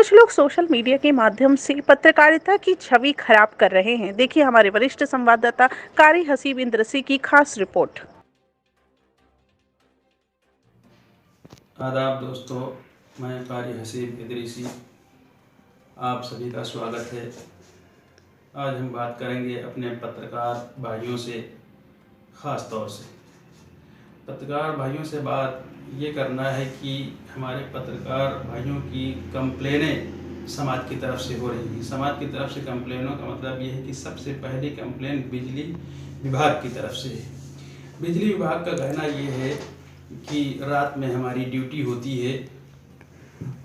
कुछ लोग social media के माध्यम से पत्रकारिता की छवि खराब कर रहे हैं। देखिए हमारे वरिष्ठ संवाददाता कारी हसीब इंद्रसी की खास रिपोर्ट। आदाब दोस्तों, मैं कारी हसीब इदरीसी आप सभी का स्वागत है। आज हम बात करेंगे अपने पत्रकार भाइयों से, ख़ास तौर से पत्रकार भाइयों से बात ये करना है कि हमारे पत्रकार भाइयों की कंप्लेनें समाज की तरफ से हो रही हैं। समाज की तरफ से कंप्लेनों का मतलब ये है कि सबसे पहली कंप्लेन बिजली विभाग की तरफ से है। बिजली विभाग का कहना ये है कि रात में हमारी ड्यूटी होती है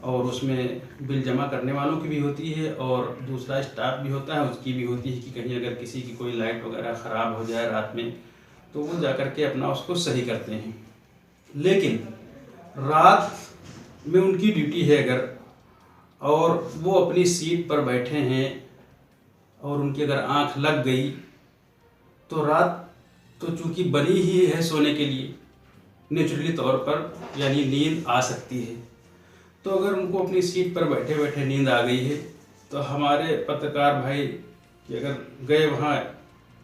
और उसमें बिल जमा करने वालों की भी होती है और दूसरा स्टाफ भी होता है, उसकी भी होती है कि कहीं अगर किसी की कोई लाइट वगैरह ख़राब हो जाए रात में तो वो जा कर के अपना उसको सही करते हैं। लेकिन रात में उनकी ड्यूटी है अगर, और वो अपनी सीट पर बैठे हैं और उनकी अगर आंख लग गई तो रात तो चूँकि बनी ही है सोने के लिए, नेचुरली तौर पर यानी नींद आ सकती है। तो अगर उनको अपनी सीट पर बैठे बैठे नींद आ गई है तो हमारे पत्रकार भाई कि अगर गए वहाँ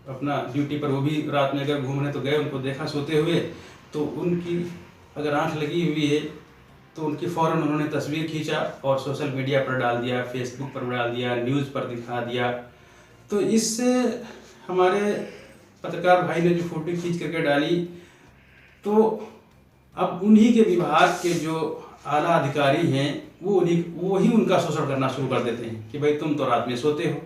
अपना ड्यूटी पर, वो भी रात में अगर घूमने तो गए, उनको देखा सोते हुए, तो उनकी अगर आंख लगी हुई है तो उनकी फ़ौरन उन्होंने तस्वीर खींचा और सोशल मीडिया पर डाल दिया, फेसबुक पर डाल दिया, न्यूज़ पर दिखा दिया। तो इससे हमारे पत्रकार भाई ने जो फ़ोटो खींच करके डाली, तो अब उन्हीं के विभाग के जो आला अधिकारी हैं वो ही उनका शोषण करना शुरू कर देते हैं कि भाई तुम तो रात में सोते हो।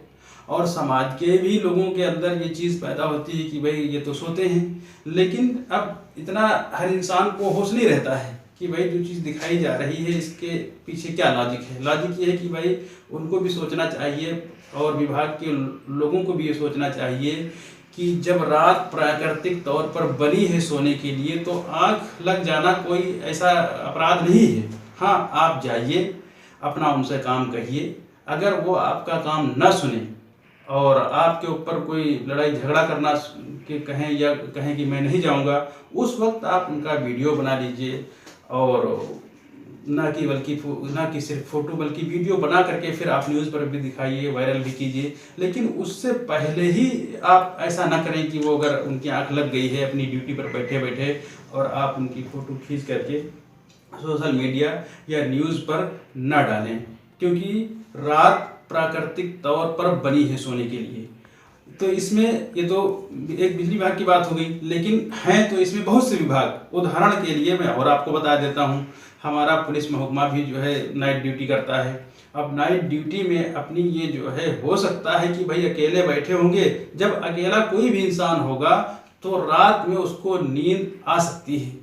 और समाज के भी लोगों के अंदर ये चीज़ पैदा होती है कि भाई ये तो सोते हैं। लेकिन अब इतना हर इंसान को होश नहीं रहता है कि भाई जो चीज़ दिखाई जा रही है इसके पीछे क्या लॉजिक है। लॉजिक ये है कि भाई उनको भी सोचना चाहिए और विभाग के लोगों को भी ये सोचना चाहिए कि जब रात प्राकृतिक तौर पर बनी है सोने के लिए तो आंख लग जाना कोई ऐसा अपराध नहीं है। हाँ, आप जाइए, अपना उनसे काम कहिए। अगर वो आपका काम न सुने और आपके ऊपर कोई लड़ाई झगड़ा करना कि कहें या कहें कि मैं नहीं जाऊंगा, उस वक्त आप उनका वीडियो बना लीजिए और ना कि सिर्फ फ़ोटो बल्कि वीडियो बना करके फिर आप न्यूज़ पर भी दिखाइए, वायरल भी कीजिए। लेकिन उससे पहले ही आप ऐसा ना करें कि वो अगर उनकी आंख लग गई है अपनी ड्यूटी पर बैठे बैठे और आप उनकी फ़ोटो खींच करके सोशल मीडिया या न्यूज़ पर ना डालें, क्योंकि रात प्राकृतिक तौर पर बनी है सोने के लिए। तो इसमें ये तो एक बिजली विभाग की बात हो गई, लेकिन हैं तो इसमें बहुत से विभाग। उदाहरण के लिए मैं और आपको बता देता हूँ, हमारा पुलिस महकमा भी जो है नाइट ड्यूटी करता है। अब नाइट ड्यूटी में अपनी ये जो है हो सकता है कि भाई अकेले बैठे होंगे, जब अकेला कोई भी इंसान होगा तो रात में उसको नींद आ सकती है।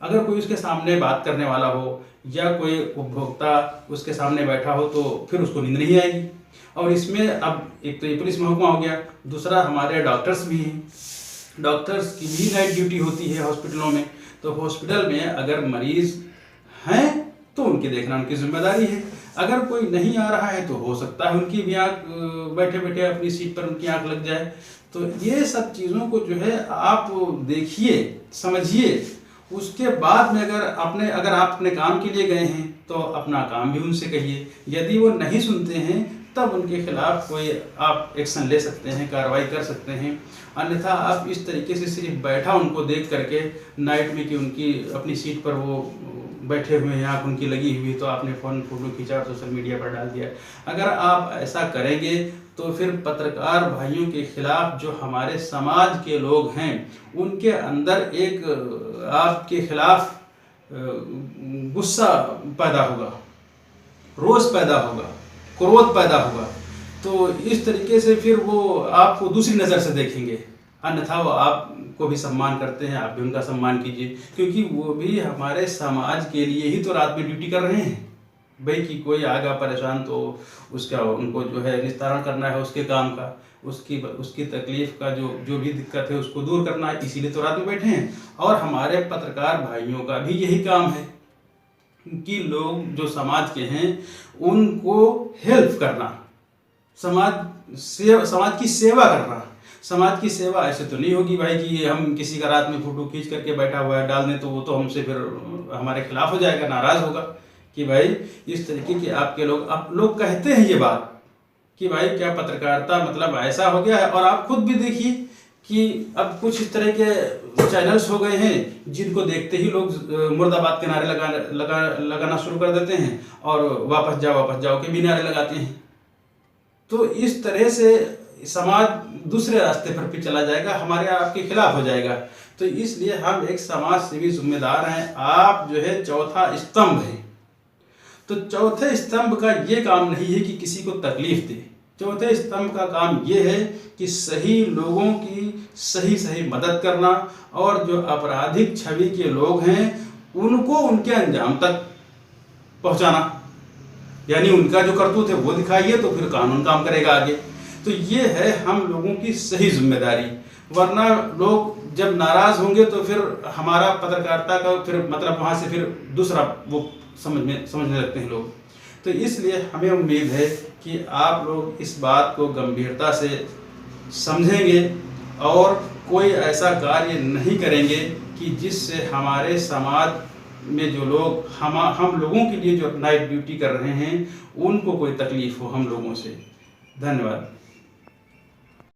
अगर कोई उसके सामने बात करने वाला हो या कोई उपभोक्ता उसके सामने बैठा हो तो फिर उसको नींद नहीं आएगी। और इसमें अब एक तो ये पुलिस महकमा हो गया, दूसरा हमारे डॉक्टर्स भी हैं। डॉक्टर्स की भी नाइट ड्यूटी होती है हॉस्पिटलों में। तो हॉस्पिटल में अगर मरीज़ हैं तो उनकी देखना उनकी जिम्मेदारी है। अगर कोई नहीं आ रहा है तो हो सकता है उनकी भी आँख बैठे बैठे अपनी सीट पर उनकी आँख लग जाए। तो ये सब चीज़ों को जो है आप देखिए, समझिए। उसके बाद में अगर आप अपने काम के लिए गए हैं तो अपना काम भी उनसे कहिए। यदि वो नहीं सुनते हैं तब उनके खिलाफ कोई आप एक्शन ले सकते हैं, कार्रवाई कर सकते हैं। अन्यथा आप इस तरीके से सिर्फ बैठा उनको देख करके नाइट में कि उनकी अपनी सीट पर वो बैठे हुए हैं, आँख उनकी लगी हुई, तो आपने फ़ोटो खींचा और सोशल मीडिया पर डाल दिया। अगर आप ऐसा करेंगे तो फिर पत्रकार भाइयों के खिलाफ जो हमारे समाज के लोग हैं उनके अंदर एक आपके खिलाफ गुस्सा पैदा होगा, रोष पैदा होगा, क्रोध पैदा होगा। तो इस तरीके से फिर वो आपको दूसरी नज़र से देखेंगे। अन्यथा वो आपको भी सम्मान करते हैं, आप भी उनका सम्मान कीजिए, क्योंकि वो भी हमारे समाज के लिए ही तो रात में ड्यूटी कर रहे हैं। भाई कि कोई आएगा परेशान तो उसका उनको जो है निस्तारण करना है उसके काम का, उसकी तकलीफ़ का जो भी दिक्कत है उसको दूर करना है, इसीलिए तो रात में बैठे हैं। और हमारे पत्रकार भाइयों का भी यही काम है कि लोग जो समाज के हैं उनको हेल्प करना, समाज की सेवा करना। समाज की सेवा ऐसे तो नहीं होगी भाई कि हम किसी का रात में फ़ोटो खींच करके बैठा हुआ है डाल दें तो वो तो हमसे फिर हमारे खिलाफ हो जाएगा, नाराज़ होगा। कि भाई इस तरीके के आपके लोग कहते हैं ये बात कि भाई क्या पत्रकारिता मतलब ऐसा हो गया है। और आप खुद भी देखिए कि अब कुछ इस तरह के चैनल्स हो गए हैं जिनको देखते ही लोग मुर्दाबाद के नारे लगाना शुरू कर देते हैं और वापस जाओ के भी नारे लगाते हैं। तो इस तरह से समाज दूसरे रास्ते पर भी चला जाएगा, हमारे आपके खिलाफ हो जाएगा। तो इसलिए हम एक समाज सेवी जिम्मेदार हैं, आप जो है चौथा स्तंभ है। तो चौथे स्तंभ का ये काम नहीं है कि किसी को तकलीफ दे। चौथे स्तंभ का काम ये है कि सही लोगों की सही मदद करना और जो आपराधिक छवि के लोग हैं उनको उनके अंजाम तक पहुंचाना, यानी उनका जो करतूत है वो दिखाइए तो फिर कानून काम करेगा आगे। तो ये है हम लोगों की सही जिम्मेदारी। वरना लोग जब नाराज होंगे तो फिर हमारा पत्रकारिता का फिर मतलब वहाँ से फिर दूसरा वो समझने लगते हैं लोग। तो इसलिए हमें उम्मीद है कि आप लोग इस बात को गंभीरता से समझेंगे और कोई ऐसा कार्य नहीं करेंगे कि जिससे हमारे समाज में जो लोग हम लोगों के लिए जो नाइट ड्यूटी कर रहे हैं उनको कोई तकलीफ हो हम लोगों से। धन्यवाद।